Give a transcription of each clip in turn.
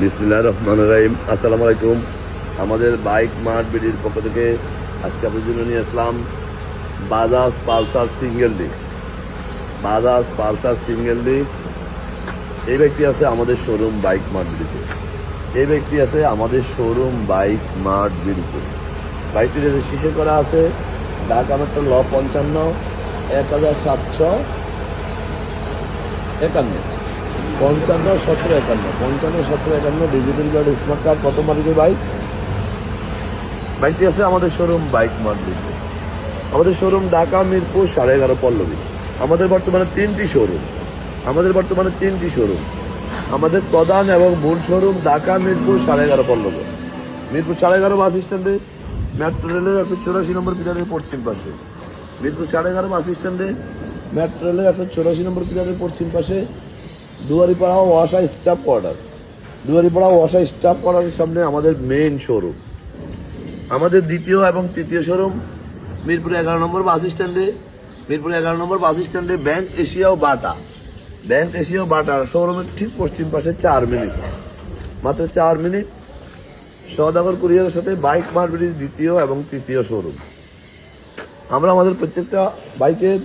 বিসমিল্লাহির রহমানির রহিম। আসসালামু আলাইকুম। আমাদের বাইক মার্ট বিডির পক্ষ থেকে আজকে আপনাদের জন্য নিয়ে আসলাম Bajaj Pulsar single disc. Bajaj Pulsar single disc এই বাইকটি আছে আমাদের শোরুম বাইক মার্ট বিডিতে। এই বাইকটি আছে আমাদের শোরুম বাইক মার্ট বিডিতে। বাইকটি রেজিস্ট্রেশন করা আছে ঢাকা মেট্রো ল 55 1751 55 1751 ডিজিটাল কার্ড স্মার্ট কার্ড কত মালিকের বাইকটি আছে আমাদের শোরুম বাইক মার্ট বিডিতে। আমাদের শোরুম ঢাকা মিরপুর 11.5 পল্লবী। আমাদের বর্তমানে তিনটি শোরুম। আমাদের প্রধান এবং মূল শোরুম ঢাকা মিরপুর 11.5 পল্লবী। মিরপুর 11.5 বাস স্ট্যান্ডে মেট্রো রেলের 184 নম্বর পিলারের পশ্চিম পাশে। মিরপুর 11.5 বাস স্ট্যান্ডে মেট্রো রেলের 184 নম্বর পিলারের পশ্চিম পাশে দুয়ারিপাড়া ওয়াসা স্টাফ কোয়ার্টারের সামনে আমাদের মেইন শোরুম। আমাদের দ্বিতীয় এবং তৃতীয় শোরুম মিরপুর 11 নম্বর বাস স্ট্যান্ডে ব্যাংক এশিয়া ও বাটা শোরুমের ঠিক পশ্চিম পাশে 4 মিনিট, মাত্র 4 মিনিট সওদাগর কুরিয়ারের সাথে বাইক মার্কেটের দ্বিতীয় এবং তৃতীয় শোরুম। আমরা আমাদের প্রত্যেকটা বাইকের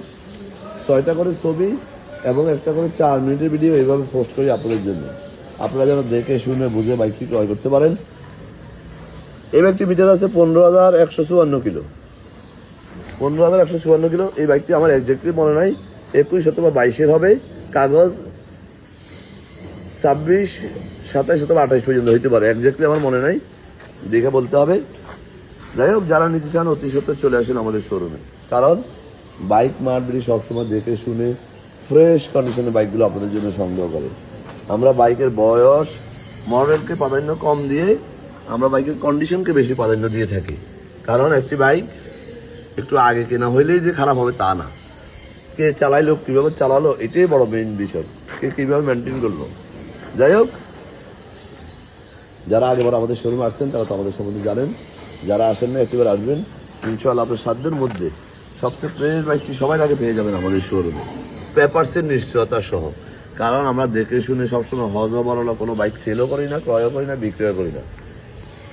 6টা করে ছবি এবং একটা করে 4 মিনিটের ভিডিও এইভাবে পোস্ট করি আপনাদের জন্য, আপনারা যেন দেখে শুনে বুঝে বাইকটি ক্রয় করতে পারেন। এই বাইকটি মিটার আছে 15,154 কিলো। 15,154 কিলো। এই বাইকটি আমার একজ্যাক্টলি মনে নাই, 21 অথবা 22-এর হবে। কাগজ 26, 27 অথবা 28 পর্যন্ত হইতে পারে, একজ্যাক্টলি আমার মনে নাই, দেখে বলতে হবে। যাই হোক, যারা নিতে চান অতি সত্ত্বর চলে আসেন আমাদের শোরুমে, কারণ বাইক মার্কেটে সবসময় দেখে শুনে ফ্রেশ কন্ডিশনের বাইকগুলো আপনাদের জন্য সংগ্রহ করে। আমরা বাইকের বয়স মডেলকে প্রাধান্য কম দিয়ে আমরা বাইকের কন্ডিশনকে বেশি প্রাধান্য দিয়ে থাকি। কারণ একটি বাইক একটু আগে কেনা হইলেই যে খারাপ হবে তা না, কে চালাইলো, কীভাবে চালালো, এটাই বড় মেইন বিষয়, কে কীভাবে মেনটেন করলো। যাই হোক, যারা আগেবার আমাদের শোরুমে আসছেন তারা তো আমাদের সম্বন্ধে জানেন, যারা আসেন না একটিবার আসবেন, ইনশাআল্লাহ আপনার সাধ্যের মধ্যে সবচেয়ে ফ্রেশ বাইকটি সবাই আগে পেয়ে যাবেন আমাদের শোরুমে, পেপারসের নিশ্চয়তা সহ। কারণ আমরা দেখে শুনে সবসময় হজবরলা কোনো বাইক সেলও করি না, ক্রয়ও করি না, বিক্রয় করি না।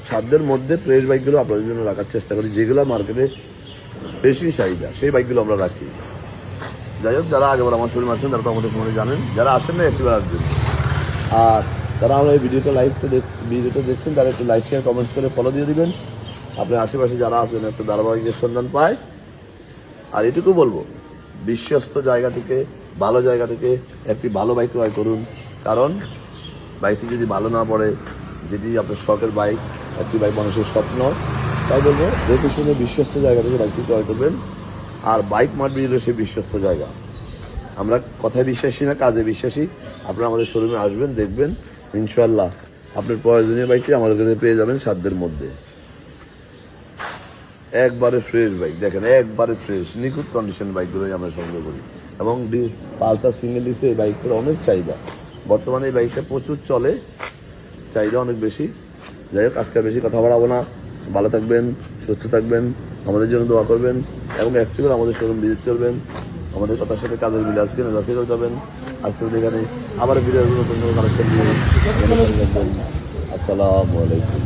সাধ্যের মধ্যে ফ্রেশ বাইকগুলো আপনাদের জন্য রাখার চেষ্টা করি, যেগুলো মার্কেটে বেশি চাহিদা সেই বাইকগুলো আমরা রাখি। যাই হোক, যারা আগেবার আমার শোরুমে আসছেন তারা তো আমাদের সম্বন্ধে জানেন, যারা আসেন না একটিবার আসবেন। আর যারা আমরা এই ভিডিওটা দেখছেন তারা একটু লাইক শেয়ার কমেন্টস করে ফলো দিয়ে দিবেন। আপনার আশেপাশে যারা আছেন একটু ধারাবাহিকের সন্ধান পায়। আর এটুকু বলবো, বিশ্বস্ত জায়গা থেকে, ভালো জায়গা থেকে একটি ভালো বাইক ক্রয় করুন। কারণ বাইকটি যদি ভালো না পড়ে, যেটি আপনার শখের বাইক, একটি বাইক মানুষের স্বপ্ন, তাই বলবো দেখে শুনে বিশ্বস্ত জায়গা থেকে বাইকটি ক্রয় করবেন। আর বাইক মার্কেট হলো সেই বিশ্বস্ত জায়গা। আমরা কথায় বিশ্বাসী না, কাজে বিশ্বাসী। আপনারা আমাদের শোরুমে আসবেন, দেখবেন, ইনশাআল্লাহ আপনার প্রয়োজনীয় বাইকটি আমাদের কাছে পেয়ে যাবেন সাধ্যের মধ্যে। একবারে ফ্রেশ বাইক, দেখেন একবারে ফ্রেশ নিখুঁত কন্ডিশন বাইকগুলোই আমরা সংগ্রহ করি। এবং পালসার সিঙ্গেল ডিস্কে এই বাইকটার অনেক চাহিদা, বর্তমানে এই বাইকটা প্রচুর চলে, চাহিদা অনেক বেশি। যাই হোক, আজকে বেশি কথা বাড়াবো না। ভালো থাকবেন, সুস্থ থাকবেন, আমাদের জন্য দোয়া করবেন এবং একটু করে আমাদের শোরুম ভিজিট করবেন। আমাদের কথার সাথে কাজের মিলে আজকে না যাচাই করে যাবেন। আজকে এখানে আবার ভিডিও নতুন কালেকশন দিয়ে আসসালামু আলাইকুম।